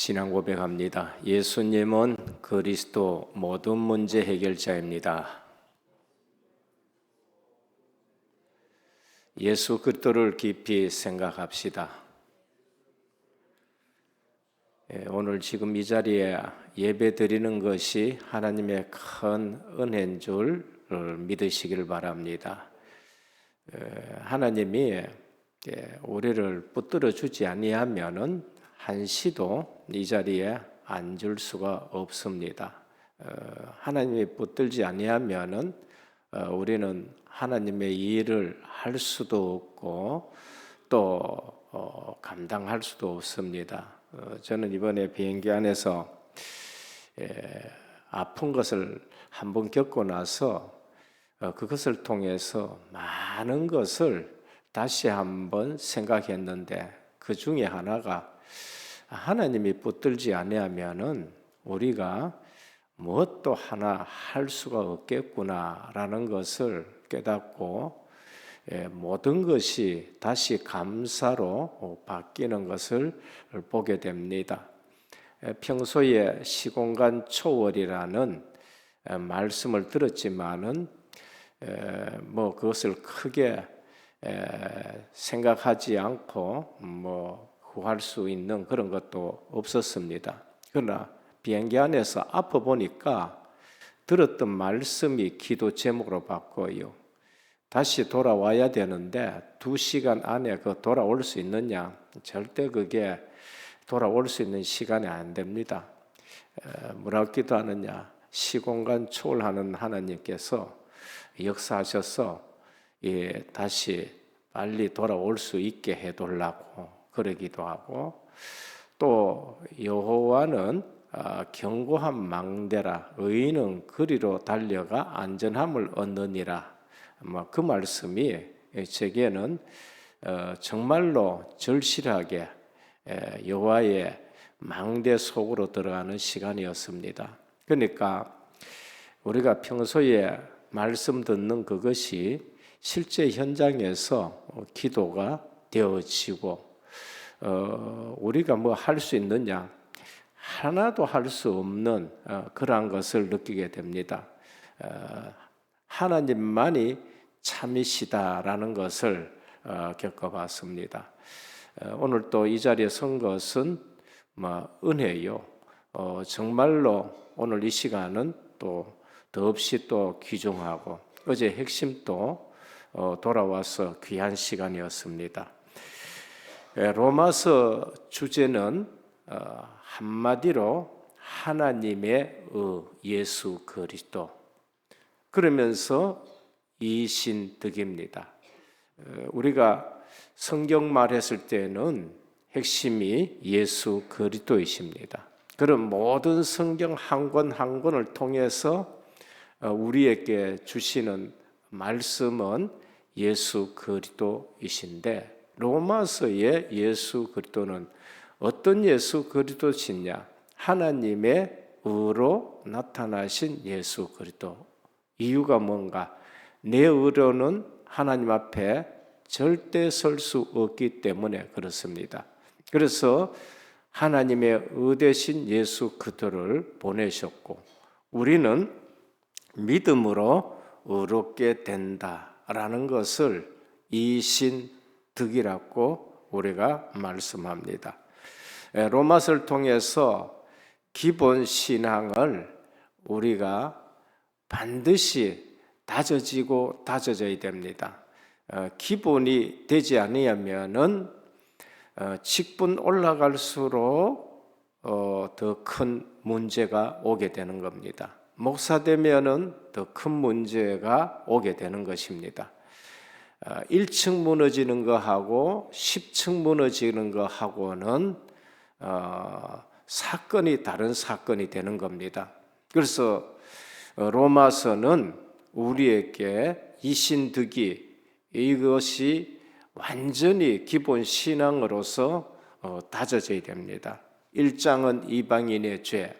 신앙 고백합니다. 예수님은 그리스도 모든 문제 해결자입니다. 예수 그리스도를 깊이 생각합시다. 오늘 지금 이 자리에 예배 드리는 것이 하나님의 큰 은혜인 줄 믿으시길 바랍니다. 하나님이 우리를 붙들어 주지 아니하면은 한시도 이 자리에 앉을 수가 없습니다. 하나님이 붙들지 아니하면은 우리는 하나님의 일을 할 수도 없고 또 감당할 수도 없습니다. 저는 이번에 비행기 안에서 아픈 것을 한번 겪고 나서 그것을 통해서 많은 것을 다시 한번 생각했는데 그 중에 하나가 하나님이 붙들지 아니하면은 우리가 무엇도 하나 할 수가 없겠구나라는 것을 깨닫고 모든 것이 다시 감사로 바뀌는 것을 보게 됩니다. 평소에 시공간 초월이라는 말씀을 들었지만은 그것을 크게 생각하지 않고 구할 수 있는 그런 것도 없었습니다. 그러나 비행기 안에서 아파 보니까 들었던 말씀이 기도 제목으로 바꿔요. 다시 돌아와야 되는데 2시간 안에 돌아올 수 있느냐? 절대 그게 돌아올 수 있는 시간이 안 됩니다. 뭐라고 기도하느냐? 시공간 초월하는 하나님께서 역사하셔서 다시 빨리 돌아올 수 있게 해달라고 그러기도 하고, 또 여호와는 견고한 망대라 의인은 그리로 달려가 안전함을 얻느니라. 그 말씀이 제게는 정말로 절실하게 여호와의 망대 속으로 들어가는 시간이었습니다. 그러니까 우리가 평소에 말씀 듣는 그것이 실제 현장에서 기도가 되어지고 우리가 할 수 있느냐? 하나도 할 수 없는 그러한 것을 느끼게 됩니다. 하나님만이 참이시다라는 것을 겪어봤습니다. 오늘 또 이 자리에 선 것은 은혜요. 정말로 오늘 이 시간은 또 더없이 또 귀중하고 어제 핵심도 돌아와서 귀한 시간이었습니다. 로마서 주제는 한마디로 하나님의 예수 그리스도, 그러면서 이신득입니다. 우리가 성경 말했을 때는 핵심이 예수 그리스도이십니다. 그런 모든 성경 한 권 한 권을 통해서 우리에게 주시는 말씀은 예수 그리스도이신데, 로마서의 예수 그리스도는 어떤 예수 그리스도시냐? 하나님의 의로 나타나신 예수 그리스도. 이유가 뭔가? 내 의로는 하나님 앞에 절대 설 수 없기 때문에 그렇습니다. 그래서 하나님의 의 되신 예수 그리스도를 보내셨고 우리는 믿음으로 의롭게 된다라는 것을 이신득이라고 우리가 말씀합니다. 로마서를 통해서 기본 신앙을 우리가 반드시 다져지고 다져져야 됩니다. 기본이 되지 않으면은 직분 올라갈수록 더 큰 문제가 오게 되는 겁니다. 목사 되면은 더 큰 문제가 오게 되는 것입니다. 1층 무너지는 거하고 10층 무너지는 거하고는 사건이 다른 사건이 되는 겁니다. 그래서 로마서는 우리에게 이신득이 이것이 완전히 기본 신앙으로서 다져져야 됩니다. 1장은 이방인의 죄,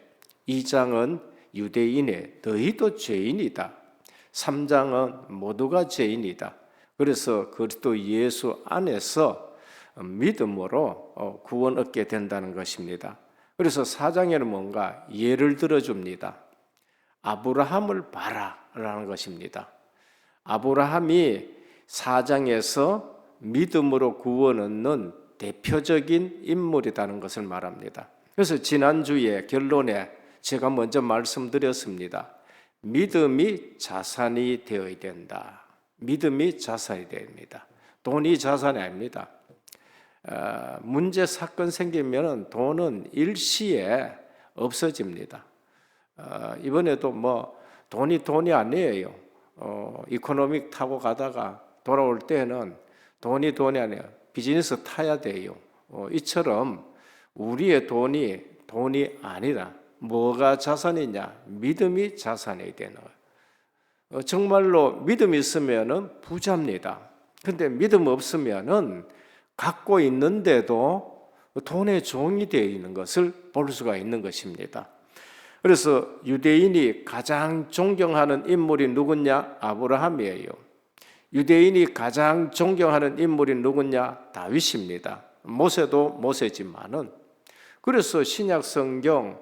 2장은 유대인의 너희도 죄인이다, 3장은 모두가 죄인이다. 그래서 그리스도 예수 안에서 믿음으로 구원 얻게 된다는 것입니다. 그래서 4장에는 뭔가 예를 들어줍니다. 아브라함을 봐라라는 것입니다. 아브라함이 4장에서 믿음으로 구원 얻는 대표적인 인물이라는 것을 말합니다. 그래서 지난주에 결론에 제가 먼저 말씀드렸습니다. 믿음이 자산이 되어야 된다. 믿음이 자산이 됩니다. 돈이 자산이 아닙니다. 문제 사건 생기면 돈은 일시에 없어집니다. 이번에도 돈이 아니에요. 이코노믹 타고 가다가 돌아올 때는 돈이 아니에요. 비즈니스 타야 돼요. 이처럼 우리의 돈이 아니라 뭐가 자산이냐? 믿음이 자산이 되는 거예요. 정말로 믿음이 있으면은 부자입니다. 근데 믿음 없으면은 갖고 있는데도 돈의 종이 되어 있는 것을 볼 수가 있는 것입니다. 그래서 유대인이 가장 존경하는 인물이 누구냐? 아브라함이에요. 유대인이 가장 존경하는 인물이 누구냐? 다윗입니다. 모세도 모세지만은 그래서 신약 성경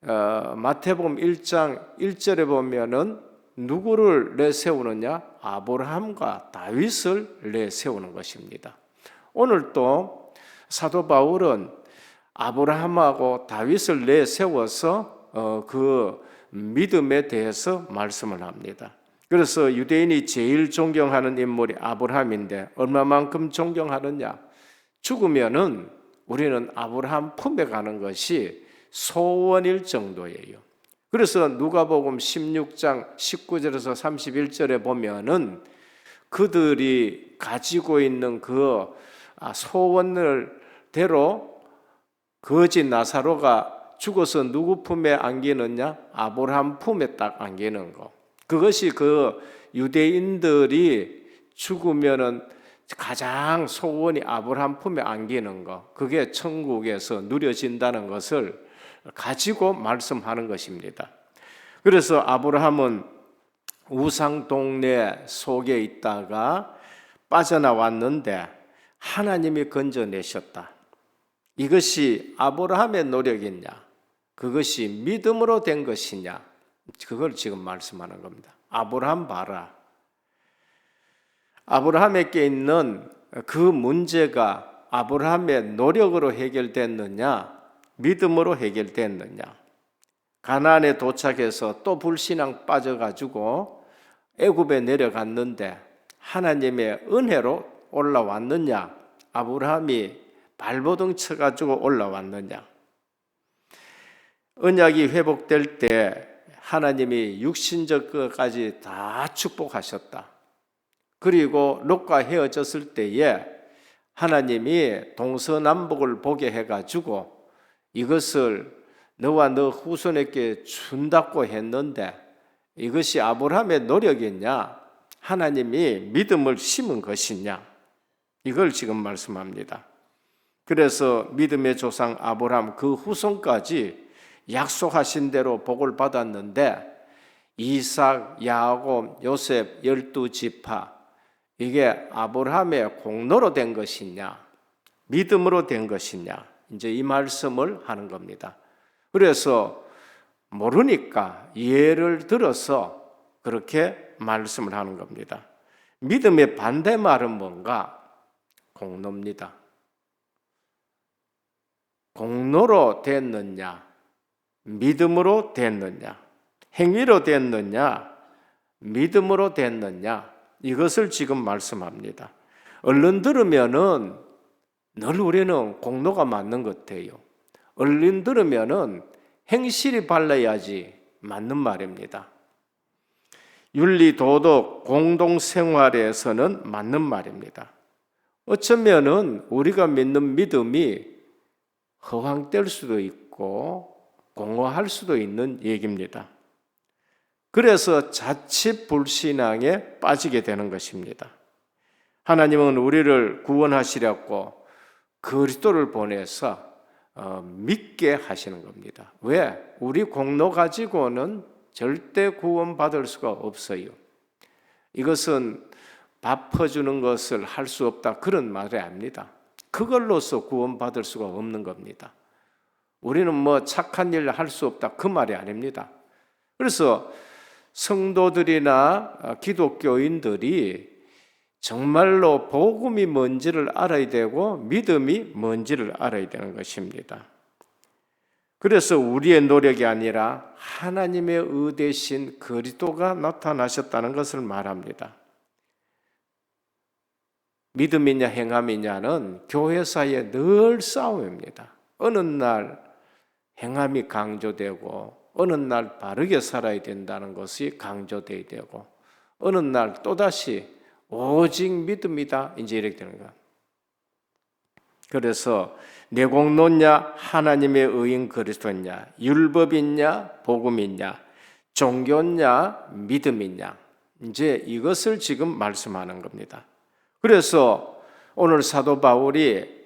마태복음 1장 1절에 보면은 누구를 내세우느냐? 아브라함과 다윗을 내세우는 것입니다. 오늘 또 사도 바울은 아브라함하고 다윗을 내세워서 그 믿음에 대해서 말씀을 합니다. 그래서 유대인이 제일 존경하는 인물이 아브라함인데 얼마만큼 존경하느냐? 죽으면은 우리는 아브라함 품에 가는 것이 소원일 정도예요. 그래서 누가복음 16장 19절에서 31절에 보면은 그들이 가지고 있는 그 소원을 대로 거지 나사로가 죽어서 누구 품에 안기느냐? 아브라함 품에 딱 안기는 거. 그것이 그 유대인들이 죽으면은 가장 소원이 아브라함 품에 안기는 거. 그게 천국에서 누려진다는 것을 가지고 말씀하는 것입니다. 그래서 아브라함은 우상 동네 속에 있다가 빠져나왔는데 하나님이 건져내셨다. 이것이 아브라함의 노력이냐? 그것이 믿음으로 된 것이냐? 그걸 지금 말씀하는 겁니다. 아브라함 봐라. 아브라함에게 있는 그 문제가 아브라함의 노력으로 해결됐느냐? 믿음으로 해결됐느냐? 가나안에 도착해서 또 불신앙 빠져가지고 애굽에 내려갔는데 하나님의 은혜로 올라왔느냐? 아브라함이 발버둥 쳐가지고 올라왔느냐? 언약이 회복될 때 하나님이 육신적 것까지 다 축복하셨다. 그리고 롯과 헤어졌을 때에 하나님이 동서남북을 보게 해가지고 이것을 너와 너 후손에게 준다고 했는데 이것이 아브라함의 노력이냐? 하나님이 믿음을 심은 것이냐? 이걸 지금 말씀합니다. 그래서 믿음의 조상 아브라함 그 후손까지 약속하신 대로 복을 받았는데 이삭, 야곱, 요셉 12지파 이게 아브라함의 공로로 된 것이냐? 믿음으로 된 것이냐? 이제 이 말씀을 하는 겁니다. 그래서 모르니까 예를 들어서 그렇게 말씀을 하는 겁니다. 믿음의 반대말은 뭔가? 공로입니다. 공로로 됐느냐? 믿음으로 됐느냐? 행위로 됐느냐? 믿음으로 됐느냐? 이것을 지금 말씀합니다. 얼른 들으면은 늘 우리는 공로가 맞는 것 같아요. 얼른 들으면은 행실이 발라야지 맞는 말입니다. 윤리, 도덕, 공동생활에서는 맞는 말입니다. 어쩌면은 우리가 믿는 믿음이 허황될 수도 있고 공허할 수도 있는 얘기입니다. 그래서 자칫 불신앙에 빠지게 되는 것입니다. 하나님은 우리를 구원하시려고 그리스도를 보내서 믿게 하시는 겁니다. 왜? 우리 공로 가지고는 절대 구원받을 수가 없어요. 이것은 밥 퍼주는 것을 할 수 없다 그런 말이 아닙니다. 그걸로서 구원받을 수가 없는 겁니다. 우리는 뭐 착한 일 할 수 없다 그 말이 아닙니다. 그래서 성도들이나 기독교인들이 정말로 복음이 뭔지를 알아야 되고 믿음이 뭔지를 알아야 되는 것입니다. 그래서 우리의 노력이 아니라 하나님의 의되신 그리스도가 나타나셨다는 것을 말합니다. 믿음이냐 행함이냐는 교회사에 늘 싸움입니다. 어느 날 행함이 강조되고 어느 날 바르게 살아야 된다는 것이 강조되어야 되고 어느 날 또다시 오직 믿음이다 이제 이렇게 되는 거야. 그래서 내공론냐 하나님의 의인 그리스도냐 율법이냐 복음이냐 종교냐 믿음이냐 이제 이것을 지금 말씀하는 겁니다. 그래서 오늘 사도 바울이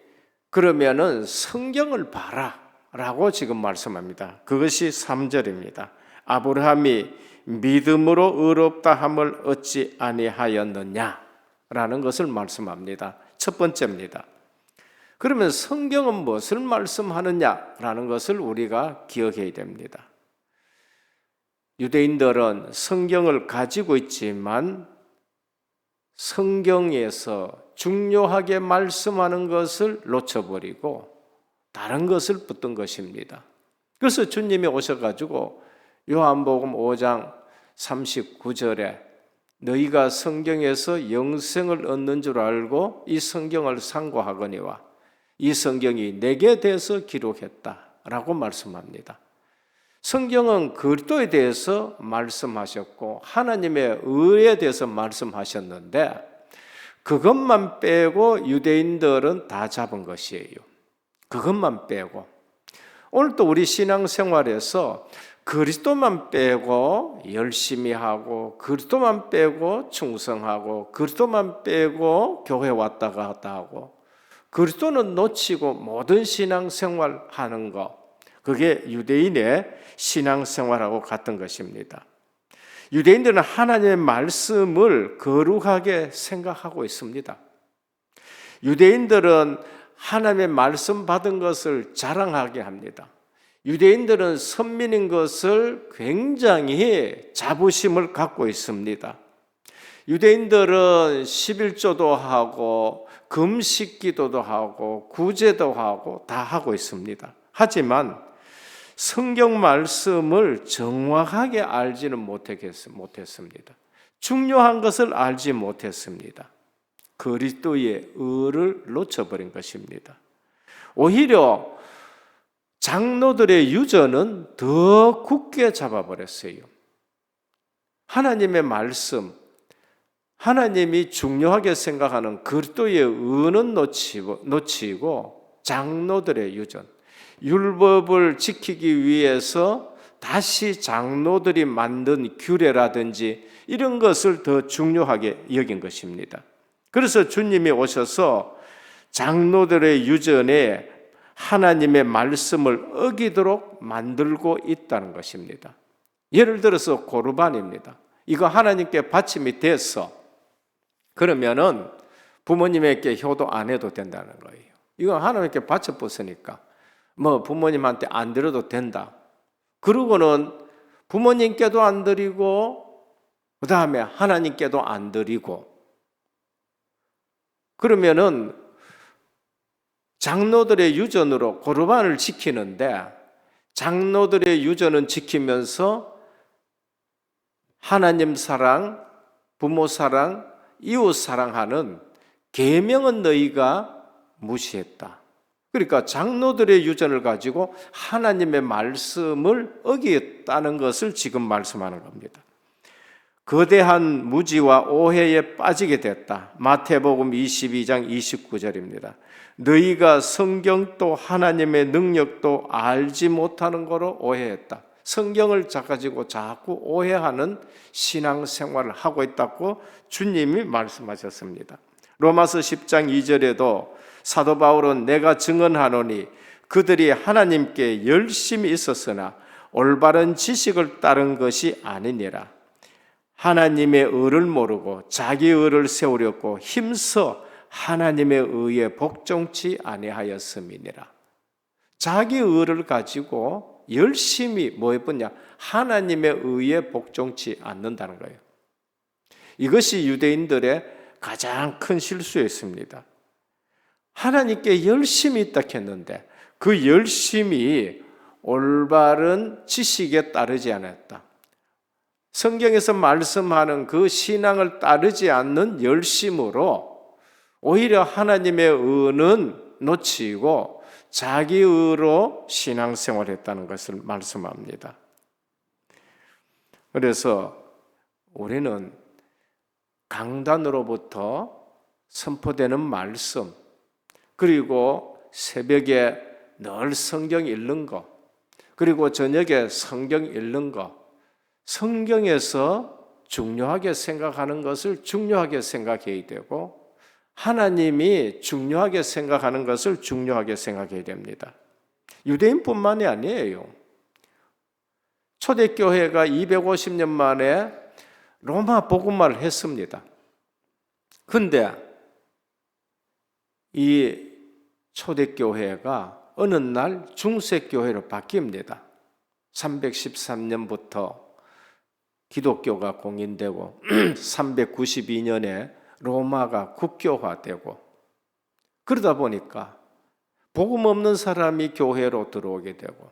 그러면은 성경을 봐라 라고 지금 말씀합니다. 그것이 3절입니다. 아브라함이 믿음으로 의롭다 함을 얻지 아니하였느냐 라는 것을 말씀합니다. 첫 번째입니다. 그러면 성경은 무엇을 말씀하느냐 라는 것을 우리가 기억해야 됩니다. 유대인들은 성경을 가지고 있지만 성경에서 중요하게 말씀하는 것을 놓쳐버리고 다른 것을 붙든 것입니다. 그래서 주님이 오셔가지고 요한복음 5장 39절에 너희가 성경에서 영생을 얻는 줄 알고 이 성경을 상고하거니와 이 성경이 내게 대해서 기록했다라고 말씀합니다. 성경은 그리스도에 대해서 말씀하셨고 하나님의 의에 대해서 말씀하셨는데 그것만 빼고 유대인들은 다 잡은 것이에요. 그것만 빼고 오늘도 우리 신앙생활에서 그리스도만 빼고 열심히 하고 그리스도만 빼고 충성하고 그리스도만 빼고 교회 왔다 갔다 하고 그리스도는 놓치고 모든 신앙생활 하는 것 그게 유대인의 신앙생활하고 같은 것입니다. 유대인들은 하나님의 말씀을 거룩하게 생각하고 있습니다. 유대인들은 하나님의 말씀 받은 것을 자랑하게 합니다. 유대인들은 선민인 것을 굉장히 자부심을 갖고 있습니다. 유대인들은 11조도 하고 금식기도도 하고 구제도 하고 다 하고 있습니다. 하지만 성경 말씀을 정확하게 알지는 못했습니다. 중요한 것을 알지 못했습니다. 그리스도의 의를 놓쳐버린 것입니다. 오히려 장로들의 유전은 더 굳게 잡아버렸어요. 하나님의 말씀, 하나님이 중요하게 생각하는 그리스도의 의는 놓치고 장로들의 유전, 율법을 지키기 위해서 다시 장로들이 만든 규례라든지 이런 것을 더 중요하게 여긴 것입니다. 그래서 주님이 오셔서 장로들의 유전에 하나님의 말씀을 어기도록 만들고 있다는 것입니다. 예를 들어서 고르반입니다. 이거 하나님께 바침이 됐어. 그러면은 부모님에게 효도 안 해도 된다는 거예요. 이거 하나님께 바쳐봤으니까 뭐 부모님한테 안 드려도 된다. 그러고는 부모님께도 안 드리고 그 다음에 하나님께도 안 드리고 그러면은 장로들의 유전으로 고르반을 지키는데 장로들의 유전은 지키면서 하나님 사랑, 부모 사랑, 이웃 사랑하는 계명은 너희가 무시했다. 그러니까 장로들의 유전을 가지고 하나님의 말씀을 어겼다는 것을 지금 말씀하는 겁니다. 거대한 무지와 오해에 빠지게 됐다. 마태복음 22장 29절입니다. 너희가 성경도 하나님의 능력도 알지 못하는 거로 오해했다. 성경을 가지고 자꾸 오해하는 신앙생활을 하고 있다고 주님이 말씀하셨습니다. 로마서 10장 2절에도 사도 바울은 내가 증언하노니 그들이 하나님께 열심히 있었으나 올바른 지식을 따른 것이 아니니라. 하나님의 의를 모르고 자기 의를 세우려고 힘써 하나님의 의에 복종치 아니하였음이니라. 자기 의를 가지고 열심히 뭐 해보냐? 하나님의 의에 복종치 않는다는 거예요. 이것이 유대인들의 가장 큰 실수였습니다. 하나님께 열심히 있다 했는데 그 열심이 올바른 지식에 따르지 않았다. 성경에서 말씀하는 그 신앙을 따르지 않는 열심으로 오히려 하나님의 의는 놓치고 자기 의로 신앙생활했다는 것을 말씀합니다. 그래서 우리는 강단으로부터 선포되는 말씀, 그리고 새벽에 늘 성경 읽는 거, 그리고 저녁에 성경 읽는 거, 성경에서 중요하게 생각하는 것을 중요하게 생각해야 되고 하나님이 중요하게 생각하는 것을 중요하게 생각해야 됩니다. 유대인뿐만이 아니에요. 초대교회가 250년 만에 로마 복음화를 했습니다. 그런데 이 초대교회가 어느 날 중세교회로 바뀝니다. 313년부터 기독교가 공인되고 392년에 로마가 국교화되고 그러다 보니까 복음 없는 사람이 교회로 들어오게 되고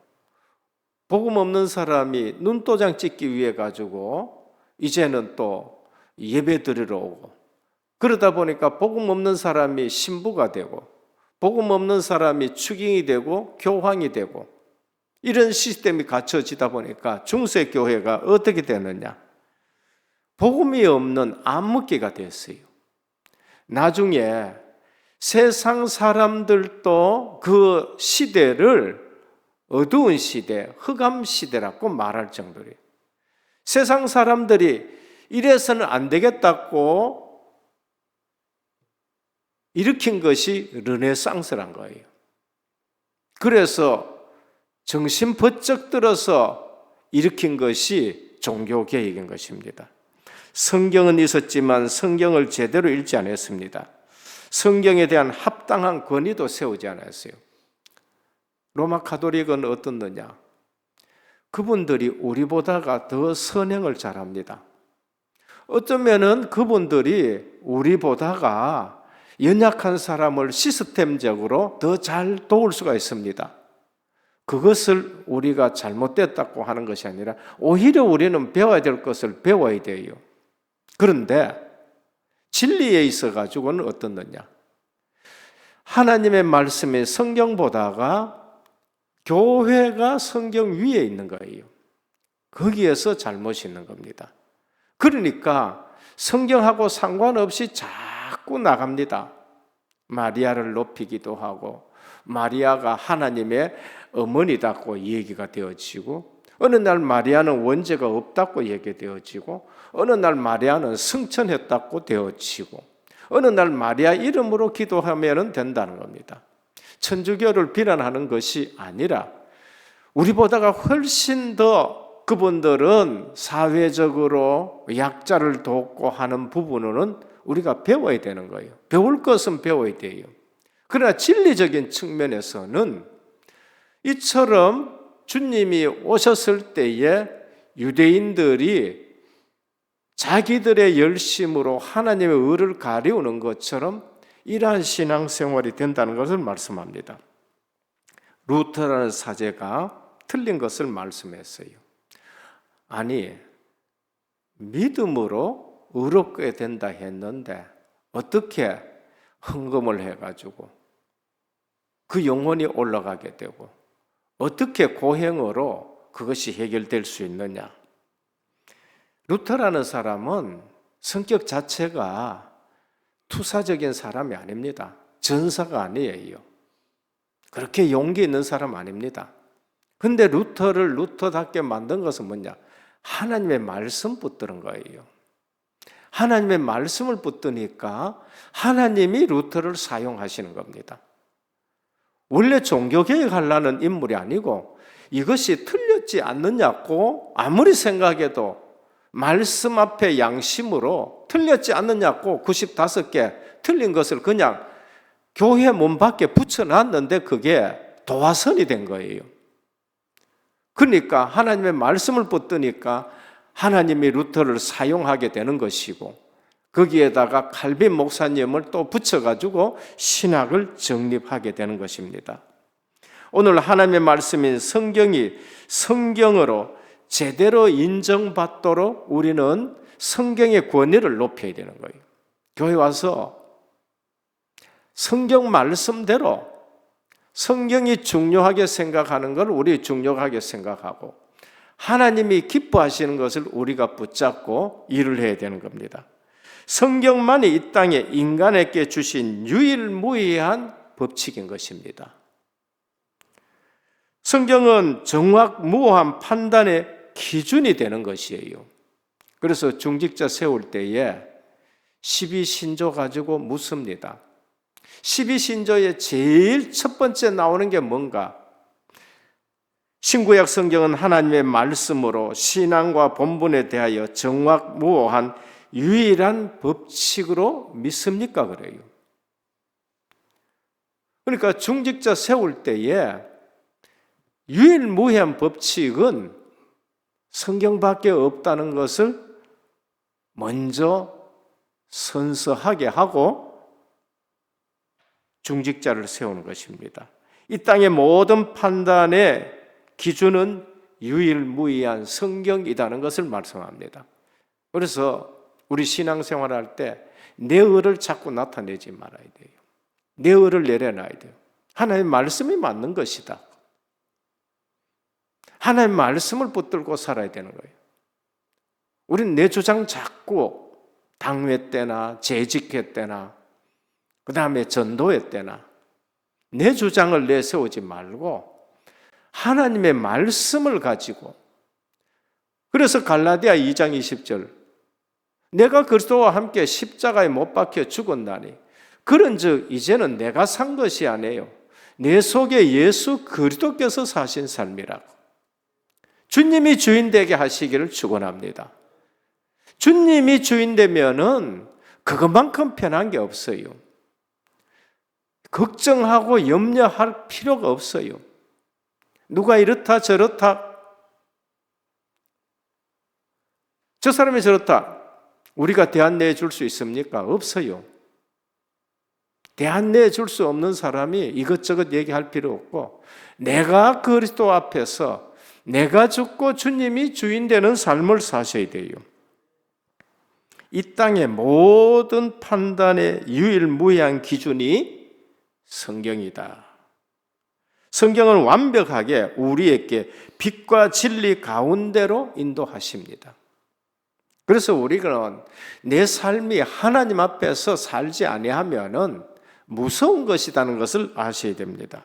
복음 없는 사람이 눈도장 찍기 위해 가지고 이제는 또 예배 드리러 오고 그러다 보니까 복음 없는 사람이 신부가 되고 복음 없는 사람이 추징이 되고 교황이 되고 이런 시스템이 갖춰지다 보니까 중세교회가 어떻게 되느냐? 복음이 없는 암흑기가 됐어요. 나중에 세상 사람들도 그 시대를 어두운 시대, 흑암 시대라고 말할 정도로 세상 사람들이 이래서는 안 되겠다고 일으킨 것이 르네상스란 거예요. 그래서 정신 번쩍 들어서 일으킨 것이 종교개혁인 것입니다. 성경은 있었지만 성경을 제대로 읽지 않았습니다. 성경에 대한 합당한 권위도 세우지 않았어요. 로마 가톨릭은 어떻느냐? 그분들이 우리보다가 더 선행을 잘합니다. 어쩌면은 그분들이 우리보다가 연약한 사람을 시스템적으로 더 잘 도울 수가 있습니다. 그것을 우리가 잘못됐다고 하는 것이 아니라 오히려 우리는 배워야 될 것을 배워야 돼요. 그런데 진리에 있어 가지고는 어떻느냐? 하나님의 말씀이 성경보다가 교회가 성경 위에 있는 거예요. 거기에서 잘못이 있는 겁니다. 그러니까 성경하고 상관없이 자꾸 나갑니다. 마리아를 높이기도 하고 마리아가 하나님의 어머니다고 얘기가 되어지고 어느 날 마리아는 원죄가 없다고 얘기되어지고 어느 날 마리아는 승천했다고 되어지고 어느 날 마리아 이름으로 기도하면 된다는 겁니다. 천주교를 비난하는 것이 아니라 우리보다가 훨씬 더 그분들은 사회적으로 약자를 돕고 하는 부분은 우리가 배워야 되는 거예요. 배울 것은 배워야 돼요. 그러나 진리적인 측면에서는 이처럼 주님이 오셨을 때에 유대인들이 자기들의 열심으로 하나님의 의를 가리우는 것처럼 이러한 신앙생활이 된다는 것을 말씀합니다. 루터라는 사제가 틀린 것을 말씀했어요. 아니, 믿음으로 의롭게 된다 했는데 어떻게 헌금을 해가지고 그 영혼이 올라가게 되고 어떻게 고행으로 그것이 해결될 수 있느냐? 루터라는 사람은 성격 자체가 투사적인 사람이 아닙니다. 전사가 아니에요. 그렇게 용기 있는 사람 아닙니다. 근데 루터를 루터답게 만든 것은 뭐냐? 하나님의 말씀 붙드는 거예요. 하나님의 말씀을 붙드니까 하나님이 루터를 사용하시는 겁니다. 원래 종교개혁하려는 인물이 아니고 이것이 틀렸지 않느냐고 아무리 생각해도 말씀 앞에 양심으로 틀렸지 않느냐고 95개 틀린 것을 그냥 교회 문 밖에 붙여놨는데 그게 도화선이 된 거예요. 그러니까 하나님의 말씀을 붙드니까 하나님이 루터를 사용하게 되는 것이고, 거기에다가 칼빈 목사님을 또 붙여가지고 신학을 정립하게 되는 것입니다. 오늘 하나님의 말씀인 성경이 성경으로 제대로 인정받도록 우리는 성경의 권위를 높여야 되는 거예요. 교회 와서 성경 말씀대로 성경이 중요하게 생각하는 걸 우리 중요하게 생각하고, 하나님이 기뻐하시는 것을 우리가 붙잡고 일을 해야 되는 겁니다. 성경만이 이 땅에 인간에게 주신 유일무이한 법칙인 것입니다. 성경은 정확무오한 판단의 기준이 되는 것이에요. 그래서 중직자 세울 때에 12신조 가지고 묻습니다. 12신조의 제일 첫 번째 나오는 게 뭔가? 신구약 성경은 하나님의 말씀으로 신앙과 본분에 대하여 정확무오한 유일한 법칙으로 믿습니까? 그래요. 그러니까 중직자 세울 때에 유일무이한 법칙은 성경밖에 없다는 것을 먼저 선서하게 하고 중직자를 세우는 것입니다. 이 땅의 모든 판단의 기준은 유일무이한 성경이라는 것을 말씀합니다. 그래서 우리 신앙생활할 때 내 의를 자꾸 나타내지 말아야 돼요. 내 의를 내려놔야 돼요. 하나님의 말씀이 맞는 것이다. 하나님의 말씀을 붙들고 살아야 되는 거예요. 우리는 내 주장 자꾸 당회 때나 재직회 때나 그 다음에 전도회 때나 내 주장을 내세우지 말고 하나님의 말씀을 가지고, 그래서 갈라디아 2장 20절 내가 그리스도와 함께 십자가에 못 박혀 죽었나니 그런즉 이제는 내가 산 것이 아니에요 내 속에 예수 그리스도께서 사신 삶이라고. 주님이 주인 되게 하시기를 축원합니다. 주님이 주인 되면은 그것만큼 편한 게 없어요. 걱정하고 염려할 필요가 없어요. 누가 이렇다 저렇다, 저 사람이 저렇다, 우리가 대안 내줄 수 있습니까? 없어요. 대안 내줄 수 없는 사람이 이것저것 얘기할 필요 없고, 내가 그리스도 앞에서 내가 죽고 주님이 주인 되는 삶을 사셔야 돼요. 이 땅의 모든 판단의 유일무이한 기준이 성경이다. 성경은 완벽하게 우리에게 빛과 진리 가운데로 인도하십니다. 그래서 우리는 내 삶이 하나님 앞에서 살지 아니하면은 무서운 것이라는 것을 아셔야 됩니다.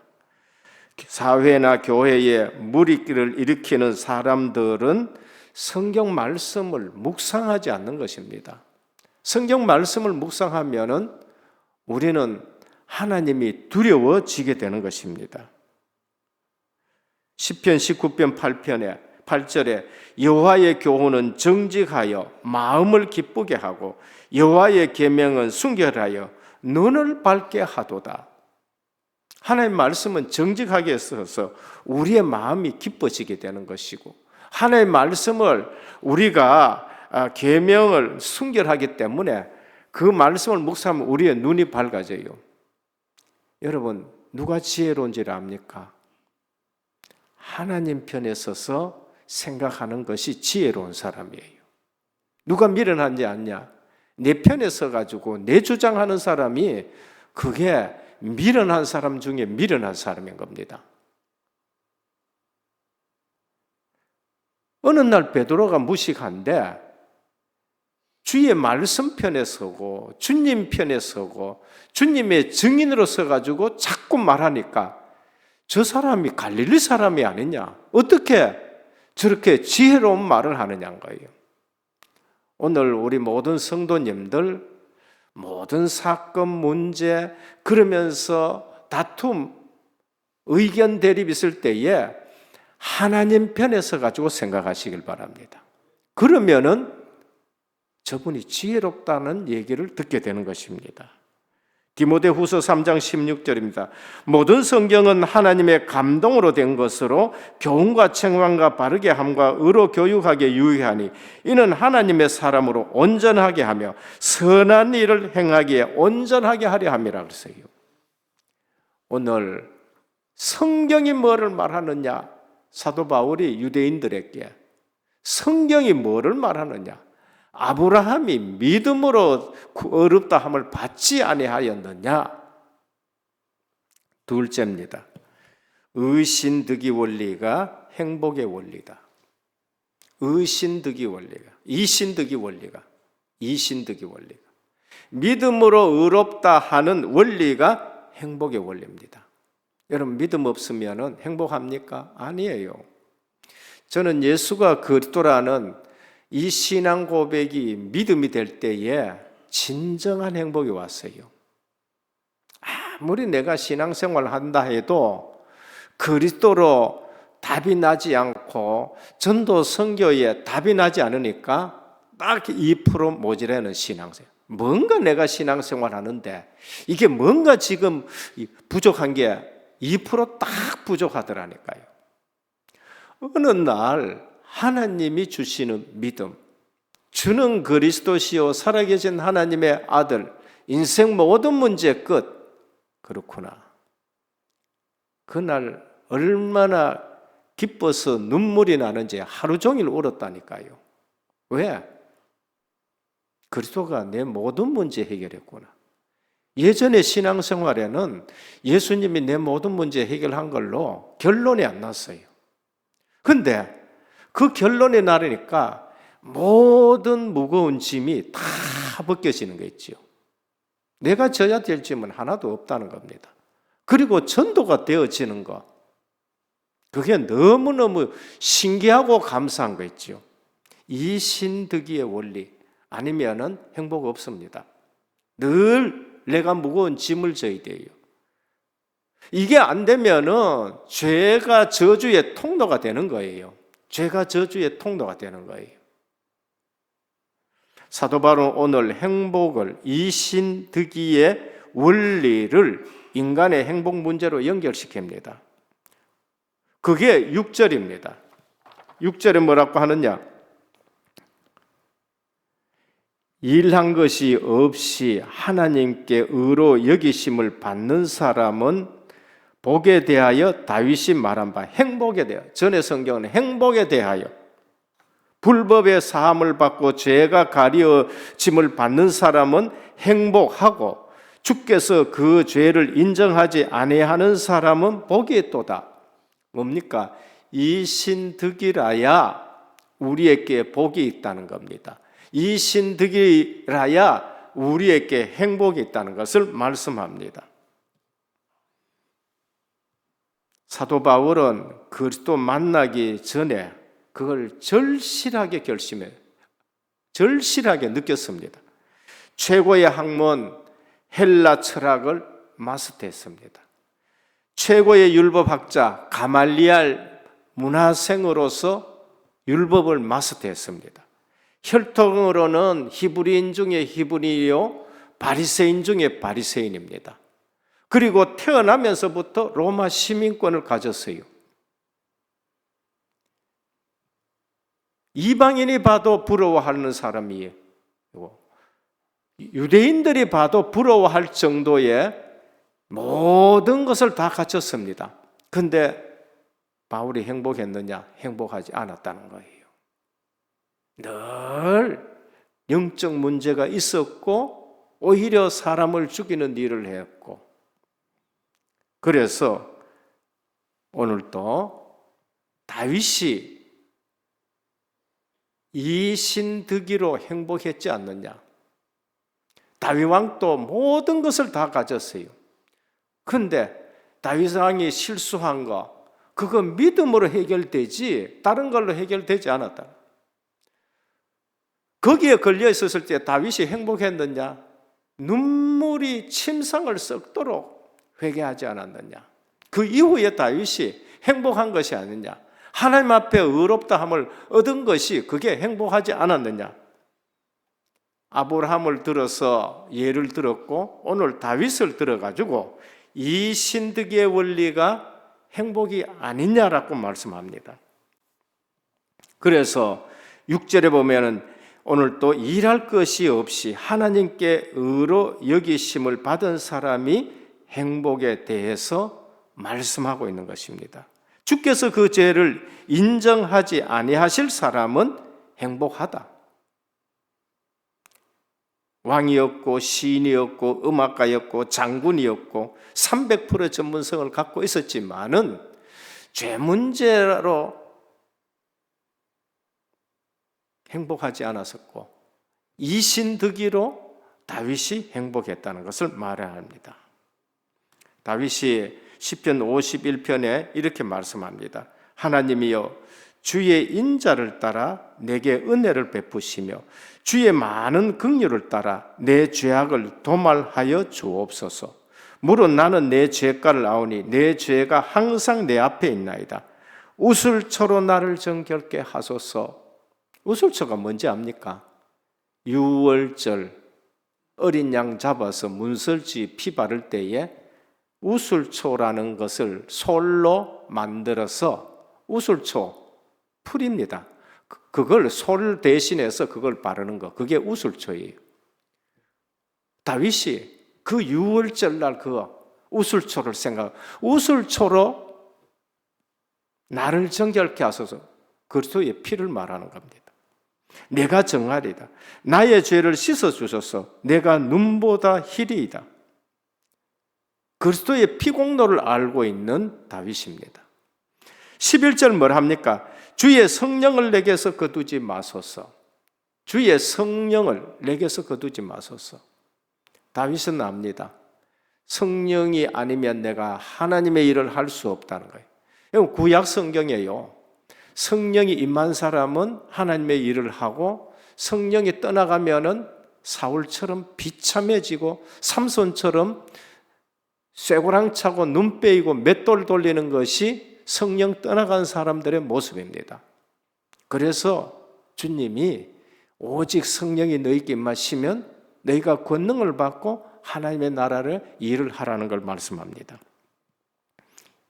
사회나 교회에 무리기를 일으키는 사람들은 성경 말씀을 묵상하지 않는 것입니다. 성경 말씀을 묵상하면은 우리는 하나님이 두려워지게 되는 것입니다. 시편 19편 8절에 여호와의 교훈은 정직하여 마음을 기쁘게 하고 여호와의 계명은 순결하여 눈을 밝게 하도다. 하나님의 말씀은 정직하게 써서 우리의 마음이 기뻐지게 되는 것이고, 하나님의 말씀을 우리가 계명을 순결하기 때문에 그 말씀을 묵상하면 우리의 눈이 밝아져요. 여러분, 누가 지혜로운지를 압니까? 하나님 편에 서서 생각하는 것이 지혜로운 사람이에요. 누가 미련한지 아냐? 내 편에 서가지고 내 주장하는 사람이 그게 미련한 사람 중에 미련한 사람인 겁니다. 어느 날 베드로가 무식한데 주의 말씀 편에 서고 주님 편에 서고 주님의 증인으로 서가지고 자꾸 말하니까 저 사람이 갈릴리 사람이 아니냐? 어떻게 저렇게 지혜로운 말을 하느냐는 거예요. 오늘 우리 모든 성도님들 모든 사건 문제 그러면서 다툼 의견 대립 있을 때에 하나님 편에 서 가지고 생각하시길 바랍니다. 그러면은 저분이 지혜롭다는 얘기를 듣게 되는 것입니다. 디모데후서 3장 16절입니다. 모든 성경은 하나님의 감동으로 된 것으로 교훈과 책망과 바르게 함과 의로 교육하게 유의하니 이는 하나님의 사람으로 온전하게 하며 선한 일을 행하기에 온전하게 하려 함이라 그랬어요. 오늘 성경이 뭐를 말하느냐? 사도 바울이 유대인들에게 성경이 뭐를 말하느냐? 아브라함이 믿음으로 어렵다 함을 받지 아니하였느냐? 둘째입니다. 의신득이 원리가 행복의 원리다. 의신득이 원리가, 이신득이 원리가, 이신득이 원리가. 믿음으로 의롭다 하는 원리가 행복의 원리입니다. 여러분 믿음 없으면 행복합니까? 아니에요. 저는 예수가 그리스도라는 이 신앙 고백이 믿음이 될 때에 진정한 행복이 왔어요. 아무리 내가 신앙생활을 한다 해도 그리스도로 답이 나지 않고 전도 선교에 답이 나지 않으니까 딱 2% 모자라는 신앙생활. 뭔가 내가 신앙생활 하는데 이게 뭔가 지금 부족한 게 2%딱 부족하더라니까요. 어느 날 하나님이 주시는 믿음, 주는 그리스도시요 살아계신 하나님의 아들, 인생 모든 문제 끝. 그렇구나. 그날 얼마나 기뻐서 눈물이 나는지 하루 종일 울었다니까요. 왜? 그리스도가 내 모든 문제 해결했구나. 예전의 신앙생활에는 예수님이 내 모든 문제 해결한 걸로 결론이 안 났어요. 근데 그 결론에 나르니까 모든 무거운 짐이 다 벗겨지는 거 있죠. 내가 져야 될 짐은 하나도 없다는 겁니다. 그리고 전도가 되어지는 거. 그게 너무너무 신기하고 감사한 거 있죠. 이신득이의 원리 아니면은 행복 없습니다. 늘 내가 무거운 짐을 져야 돼요. 이게 안 되면은 죄가 저주의 통로가 되는 거예요. 죄가 저주의 통로가 되는 거예요. 사도 바울은 오늘 행복을 이신득이의 원리를 인간의 행복 문제로 연결시킵니다. 그게 6절입니다. 6절에 뭐라고 하느냐? 일한 것이 없이 하나님께 의로 여기심을 받는 사람은 복에 대하여 다윗이 말한 바 행복에 대하여, 전의 성경은 행복에 대하여 불법의 사함을 받고 죄가 가려짐을 받는 사람은 행복하고 주께서 그 죄를 인정하지 아니하는 사람은 복이 있도다. 뭡니까? 이신득이라야 우리에게 복이 있다는 겁니다. 이신득이라야 우리에게 행복이 있다는 것을 말씀합니다. 사도 바울은 그리스도 만나기 전에 그걸 절실하게 결심해, 절실하게 느꼈습니다. 최고의 학문 헬라 철학을 마스터했습니다. 최고의 율법학자 가말리알 문화생으로서 율법을 마스터했습니다. 혈통으로는 히브리인 중에 히브리요, 바리새인 중에 바리새인입니다. 그리고 태어나면서부터 로마 시민권을 가졌어요. 이방인이 봐도 부러워하는 사람이에요. 유대인들이 봐도 부러워할 정도의 모든 것을 다 갖췄습니다. 그런데 바울이 행복했느냐? 행복하지 않았다는 거예요. 늘 영적 문제가 있었고 오히려 사람을 죽이는 일을 했고, 그래서 오늘도 다윗이 이신득이로 행복했지 않느냐? 다윗 왕도 모든 것을 다 가졌어요. 그런데 다윗 왕이 실수한 거, 그거 믿음으로 해결되지 다른 걸로 해결되지 않았다. 거기에 걸려 있었을 때 다윗이 행복했느냐? 눈물이 침상을 썩도록 회개하지 않았느냐? 그 이후에 다윗이 행복한 것이 아니냐? 하나님 앞에 의롭다함을 얻은 것이 그게 행복하지 않았느냐? 아브라함을 들어서 예를 들었고 오늘 다윗을 들어가지고 이 신득의 원리가 행복이 아니냐라고 말씀합니다. 그래서 6절에 보면은 오늘 또 일할 것이 없이 하나님께 의로 여기심을 받은 사람이 행복에 대해서 말씀하고 있는 것입니다. 주께서 그 죄를 인정하지 아니하실 사람은 행복하다. 왕이었고 시인이었고 음악가였고 장군이었고 300% 전문성을 갖고 있었지만은 죄 문제로 행복하지 않았었고 이신득이로 다윗이 행복했다는 것을 말해야 합니다. 다윗이 시편 51편에 이렇게 말씀합니다. 하나님이여 주의 인자를 따라 내게 은혜를 베푸시며 주의 많은 긍휼을 따라 내 죄악을 도말하여 주옵소서. 물론 나는 내 죄가를 아오니 내 죄가 항상 내 앞에 있나이다. 우슬초로 나를 정결케 하소서. 우슬초가 뭔지 압니까? 6월절 어린 양 잡아서 문설지 피 바를 때에 우슬초라는 것을 솔로 만들어서 우슬초 풀입니다. 그걸 솔 대신해서 그걸 바르는 거, 그게 우슬초예요. 다윗이 그 6월절 날 그 우슬초를 우슬초로 나를 정결케 하소서. 그리스도의 피를 말하는 겁니다. 내가 정하리다. 나의 죄를 씻어주소서. 내가 눈보다 희리이다. 그리스도의 피공로를 알고 있는 다윗입니다. 11절 뭘 합니까? 주의 성령을 내게서 거두지 마소서. 주의 성령을 내게서 거두지 마소서. 다윗은 압니다. 성령이 아니면 내가 하나님의 일을 할 수 없다는 거예요. 구약 성경에요. 성령이 임한 사람은 하나님의 일을 하고 성령이 떠나가면은 사울처럼 비참해지고 삼손처럼 쇠고랑 차고 눈 빼이고 맷돌 돌리는 것이 성령 떠나간 사람들의 모습입니다. 그래서 주님이 오직 성령이 너희에게 임하시면 너희가 권능을 받고 하나님의 나라를 일을 하라는 걸 말씀합니다.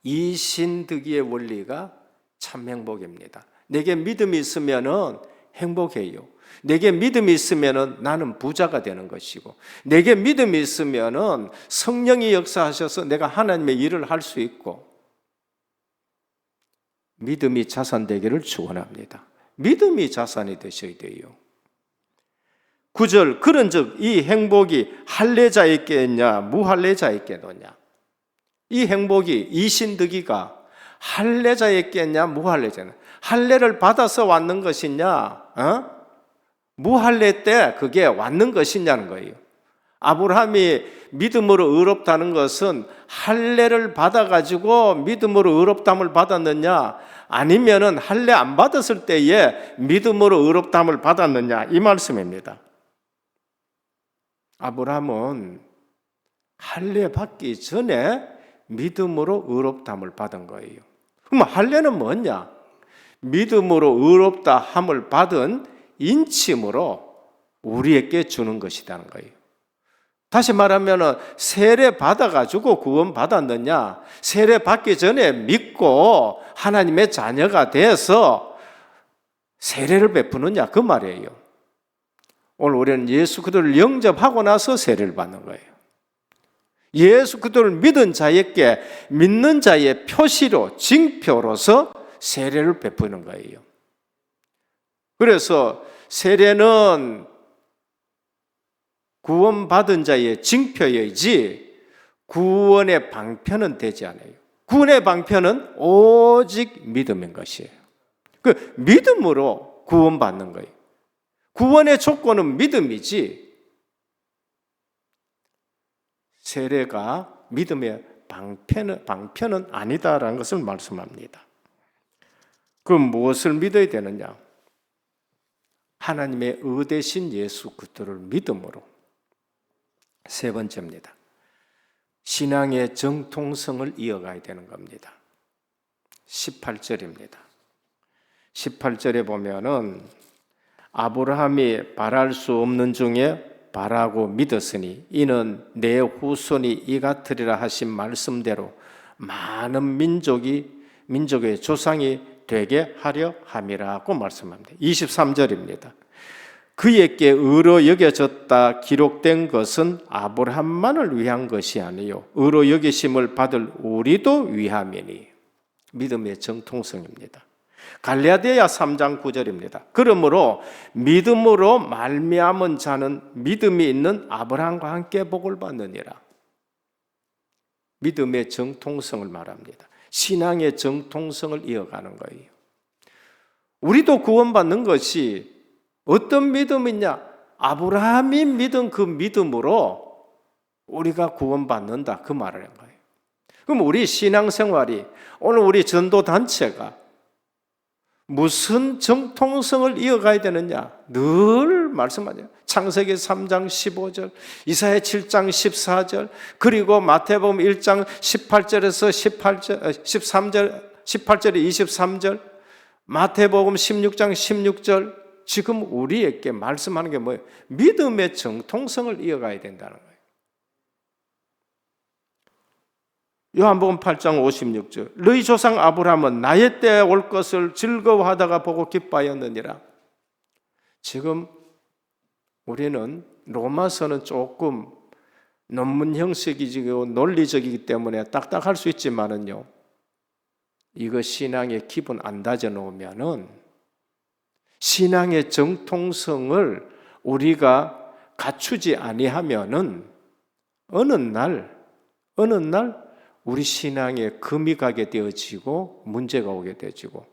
이 신득이의 원리가 참 행복입니다. 내게 믿음이 있으면은 행복해요. 내게 믿음이 있으면은 나는 부자가 되는 것이고, 내게 믿음이 있으면은 성령이 역사하셔서 내가 하나님의 일을 할 수 있고, 믿음이 자산 되기를 축원합니다. 믿음이 자산이 되셔야 돼요. 9절 그런즉 이 행복이 할례자에게냐 무할례자에게느냐. 이 행복이 이신득이가 할례자에게냐 무할례자냐. 할례를 받아서 왔는 것이냐 무할례 때 그게 왔는 것이냐는 거예요. 아브라함이 믿음으로 의롭다는 것은 할례를 받아가지고 믿음으로 의롭담을 받았느냐 아니면은 할례 안 받았을 때에 믿음으로 의롭담을 받았느냐 이 말씀입니다. 아브라함은 할례 받기 전에 믿음으로 의롭담을 받은 거예요. 그럼 할례는 뭐냐? 믿음으로 의롭다 함을 받은 인침으로 우리에게 주는 것이라는 거예요. 다시 말하면 세례 받아가지고 구원 받았느냐? 세례 받기 전에 믿고 하나님의 자녀가 돼서 세례를 베푸느냐 그 말이에요. 오늘 우리는 예수 그리스도를 영접하고 나서 세례를 받는 거예요. 예수 그리스도를 믿은 자에게 믿는 자의 표시로 징표로서 세례를 베푸는 거예요. 그래서 세례는 구원받은 자의 징표이지 구원의 방편은 되지 않아요. 구원의 방편은 오직 믿음인 것이에요. 그 믿음으로 구원받는 거예요. 구원의 조건은 믿음이지 세례가 믿음의 방편은 아니다라는 것을 말씀합니다. 그럼 무엇을 믿어야 되느냐? 하나님의 의되신 예수 그리스도를 믿음으로. 세 번째입니다. 신앙의 정통성을 이어가야 되는 겁니다. 18절입니다. 18절에 보면은 아브라함이 바랄 수 없는 중에 바라고 믿었으니 이는 내 후손이 이 같으리라 하신 말씀대로 많은 민족의 조상이 되게 하려 함이라고 말씀합니다. 23절입니다. 그에게 의로 여겨졌다 기록된 것은 아브라함만을 위한 것이 아니요 의로 여기심을 받을 우리도 위함이니. 믿음의 정통성입니다. 갈라디아 3장 9절입니다. 그러므로 믿음으로 말미암은 자는 믿음이 있는 아브라함과 함께 복을 받느니라. 믿음의 정통성을 말합니다. 신앙의 정통성을 이어가는 거예요. 우리도 구원받는 것이 어떤 믿음이냐? 아브라함이 믿은 그 믿음으로 우리가 구원받는다, 그 말을 한 거예요. 그럼 우리 신앙생활이, 오늘 우리 전도단체가 무슨 정통성을 이어가야 되느냐? 늘 말씀하죠. 창세기 3장 15절, 이사야 7장 14절, 그리고 마태복음 1장 18절에서 18절에 23절, 마태복음 16장 16절, 지금 우리에게 말씀하는 게 뭐예요? 믿음의 정통성을 이어가야 된다는 거예요. 요한복음 8장 56절, 너희 조상 아브라함은 나의 때에 올 것을 즐거워하다가 보고 기뻐하였느니라. 지금 우리는 로마서는 조금 논문 형식이고 논리적이기 때문에 딱딱할 수 있지만은요, 이거 신앙의 기본 안 다져 놓으면은 신앙의 정통성을 우리가 갖추지 아니하면은 어느 날 우리 신앙에 금이 가게 되어지고 문제가 오게 되어지고,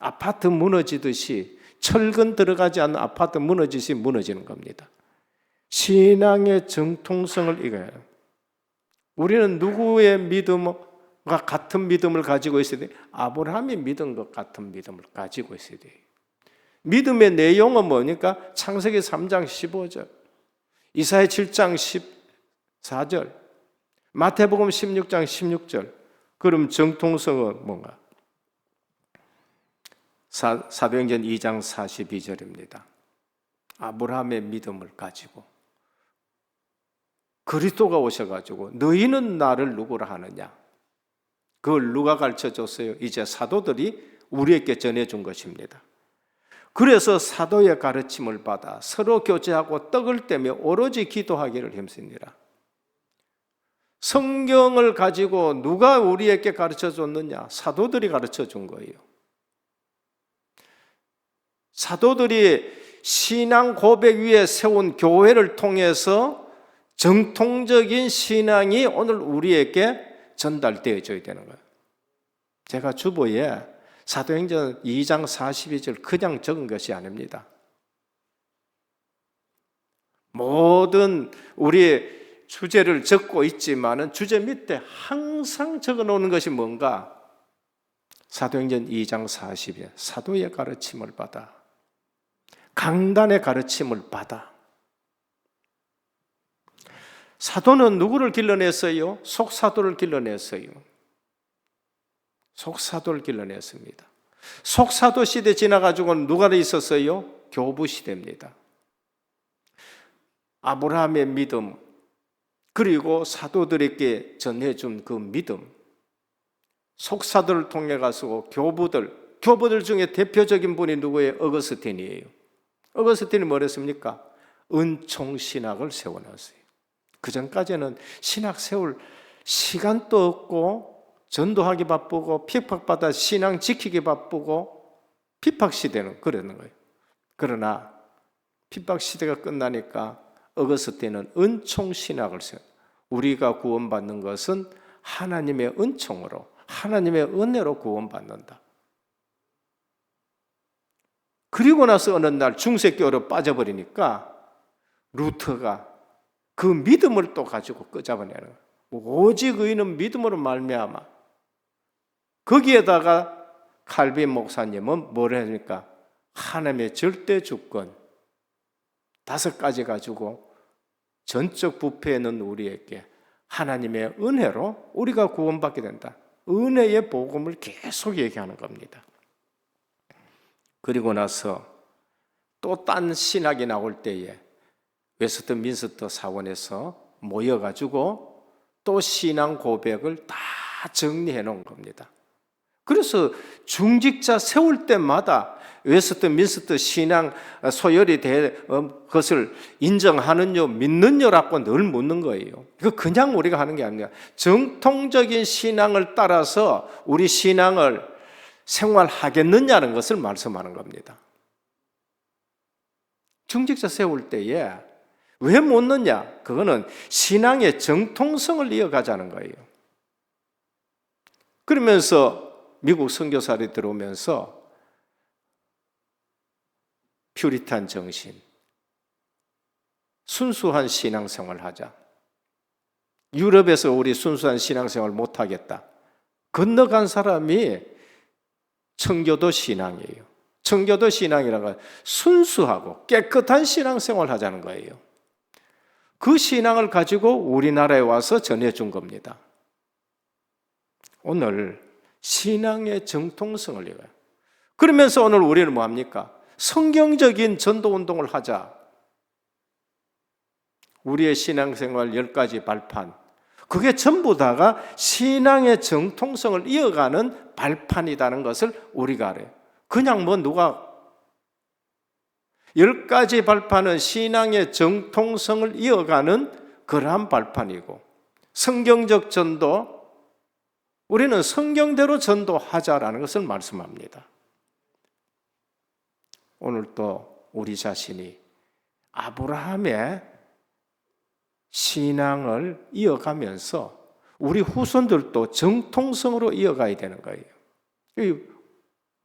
아파트 무너지듯이, 철근 들어가지 않는 아파트 무너지듯이 무너지는 겁니다. 신앙의 정통성을 이겨야 해요. 우리는 누구의 믿음과 같은 믿음을 가지고 있어야 돼요? 아브라함이 믿은 것 같은 믿음을 가지고 있어야 돼요. 믿음의 내용은 뭐니까? 창세기 3장 15절, 이사야 7장 14절, 마태복음 16장 16절. 그럼 정통성은 뭔가? 사도행전 2장 42절입니다. 아브라함의 믿음을 가지고 그리스도가 오셔가지고 너희는 나를 누구라 하느냐? 그걸 누가 가르쳐줬어요? 이제 사도들이 우리에게 전해준 것입니다. 그래서 사도의 가르침을 받아 서로 교제하고 떡을 떼며 오로지 기도하기를 힘쓰니라. 성경을 가지고 누가 우리에게 가르쳐줬느냐? 사도들이 가르쳐준 거예요. 사도들이 신앙 고백 위에 세운 교회를 통해서 정통적인 신앙이 오늘 우리에게 전달되어져야 되는 거예요. 제가 주보에 사도행전 2장 42절 그냥 적은 것이 아닙니다. 모든 우리의 주제를 적고 있지만은 주제 밑에 항상 적어 놓는 것이 뭔가? 사도행전 2장 40에 사도의 가르침을 받아, 강단의 가르침을 받아. 사도는 누구를 길러냈어요? 속사도를 길러냈어요. 속사도를 길러냈습니다. 속사도 시대 지나가지고는 누가 있었어요? 교부 시대입니다. 아브라함의 믿음, 그리고 사도들에게 전해준 그 믿음, 속사도를 통해 가서 교부들 중에 대표적인 분이 누구예요? 어거스틴이에요. 어거스틴이 뭐랬습니까? 은총신학을 세워놨어요. 그 전까지는 신학 세울 시간도 없고, 전도하기 바쁘고, 핍박받아 신앙 지키기 바쁘고, 핍박시대는 그러는 거예요. 그러나 핍박시대가 끝나니까 어거스틴은 은총신학을 세워, 우리가 구원받는 것은 하나님의 은총으로, 하나님의 은혜로 구원받는다. 그리고 나서 어느 날 중세교로 빠져버리니까 루터가 그 믿음을 또 가지고 끄잡아내는 거예요. 오직 의인은 믿음으로 말미암아. 거기에다가 칼빈 목사님은 뭘 합니까? 하나님의 절대 주권 5가지 가지고 전적 부패에 있는 우리에게 하나님의 은혜로 우리가 구원받게 된다. 은혜의 복음을 계속 얘기하는 겁니다. 그리고 나서 또 딴 신학이 나올 때에 웨스트민스터 사원에서 모여가지고 또 신앙 고백을 다 정리해 놓은 겁니다. 그래서 중직자 세울 때마다 웨스트민스터 신앙 소열이 것을 인정하느냐 믿느냐라고 늘 묻는 거예요. 이거 그냥 우리가 하는 게 아니라 정통적인 신앙을 따라서 우리 신앙을 생활하겠느냐는 것을 말씀하는 겁니다. 중직자 세울 때에 왜 묻느냐? 그거는 신앙의 정통성을 이어가자는 거예요. 그러면서 미국 선교사들이 들어오면서 퓨리탄 정신, 순수한 신앙생활을 하자. 유럽에서 우리 순수한 신앙생활을 못하겠다. 건너간 사람이 청교도 신앙이에요. 청교도 신앙이라고 순수하고 깨끗한 신앙생활을 하자는 거예요. 그 신앙을 가지고 우리나라에 와서 전해준 겁니다. 오늘 신앙의 정통성을 이어가요. 그러면서 오늘 우리는 뭐합니까? 성경적인 전도운동을 하자. 우리의 신앙생활 10가지 발판, 그게 전부 다가 신앙의 정통성을 이어가는 발판이라는 것을 우리가 알아요. 그냥 누가 10가지 발판은 신앙의 정통성을 이어가는 그러한 발판이고, 성경적 전도, 우리는 성경대로 전도하자라는 것을 말씀합니다. 오늘 또 우리 자신이 아브라함의 신앙을 이어가면서 우리 후손들도 정통성으로 이어가야 되는 거예요.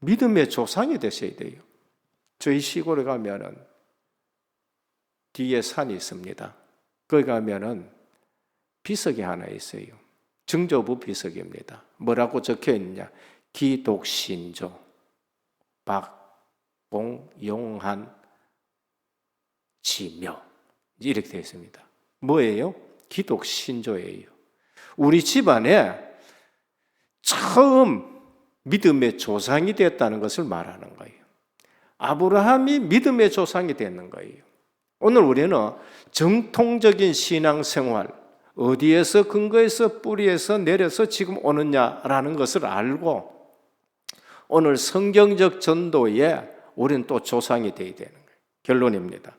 믿음의 조상이 되셔야 돼요. 저희 시골에 가면은 뒤에 산이 있습니다. 거기 가면은 비석이 하나 있어요. 증조부 비석입니다. 뭐라고 적혀 있느냐? 기독신조 박봉용한 지묘, 이렇게 되어 있습니다. 뭐예요? 기독신조예요. 우리 집안에 처음 믿음의 조상이 됐다는 것을 말하는 거예요. 아브라함이 믿음의 조상이 되는 거예요. 오늘 우리는 정통적인 신앙생활, 어디에서 근거해서 뿌리에서 내려서 지금 오느냐라는 것을 알고 오늘 성경적 전도에 우리는 또 조상이 되어야 되는 거예요. 결론입니다.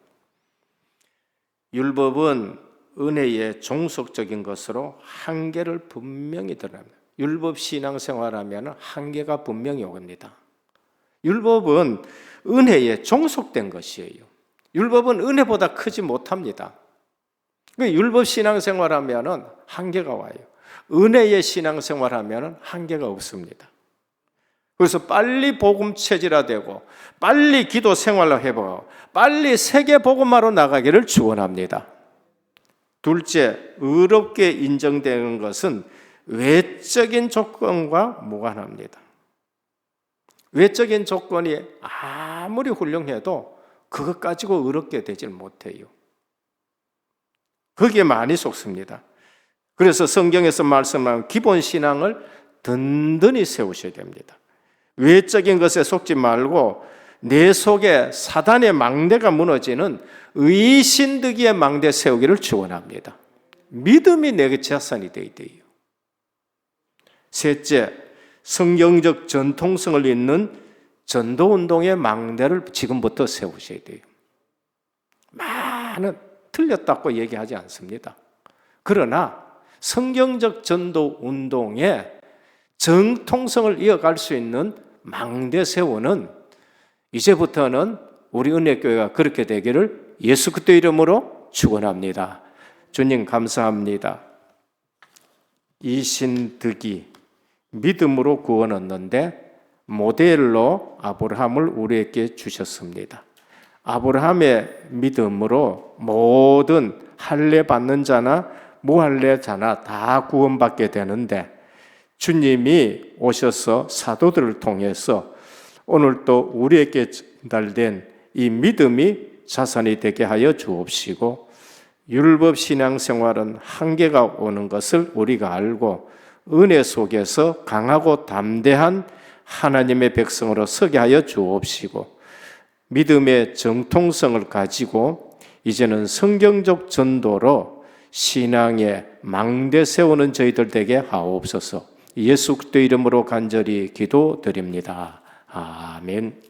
율법은 은혜의 종속적인 것으로 한계를 분명히 드러납니다. 율법 신앙생활하면 한계가 분명히 오겁니다. 율법은 은혜에 종속된 것이에요. 율법은 은혜보다 크지 못합니다. 율법 신앙생활하면 한계가 와요. 은혜의 신앙생활하면 한계가 없습니다. 그래서 빨리 복음 체질화되고 빨리 기도 생활을 해보고 빨리 세계 복음화로 나가기를 축원합니다. 둘째, 의롭게 인정되는 것은 외적인 조건과 무관합니다. 외적인 조건이 아무리 훌륭해도 그것 가지고 의롭게 되질 못해요. 거기에 많이 속습니다. 그래서 성경에서 말씀하는 기본 신앙을 든든히 세우셔야 됩니다. 외적인 것에 속지 말고 내 속에 사단의 망대가 무너지는 의신득이의 망대 세우기를 축원합니다. 믿음이 내 자산이 되어야 돼요. 셋째, 성경적 전통성을 잇는 전도운동의 망대를 지금부터 세우셔야 돼요. 많은 틀렸다고 얘기하지 않습니다. 그러나 성경적 전도운동의 정통성을 이어갈 수 있는 망대 세우는 이제부터는 우리 은혜교회가 그렇게 되기를 예수 그리스도 이름으로 축원합니다. 주님 감사합니다. 이신득이 믿음으로 구원 얻는데 모델로 아브라함을 우리에게 주셨습니다. 아브라함의 믿음으로 모든 할례 받는 자나 무할례 자나 다 구원받게 되는데 주님이 오셔서 사도들을 통해서 오늘 또 우리에게 전달된 이 믿음이 자산이 되게 하여 주옵시고 율법 신앙생활은 한계가 오는 것을 우리가 알고 은혜 속에서 강하고 담대한 하나님의 백성으로 서게 하여 주옵시고 믿음의 정통성을 가지고 이제는 성경적 전도로 신앙의 망대 세우는 저희들 되게 하옵소서. 예수 그리스도 이름으로 간절히 기도드립니다. 아멘.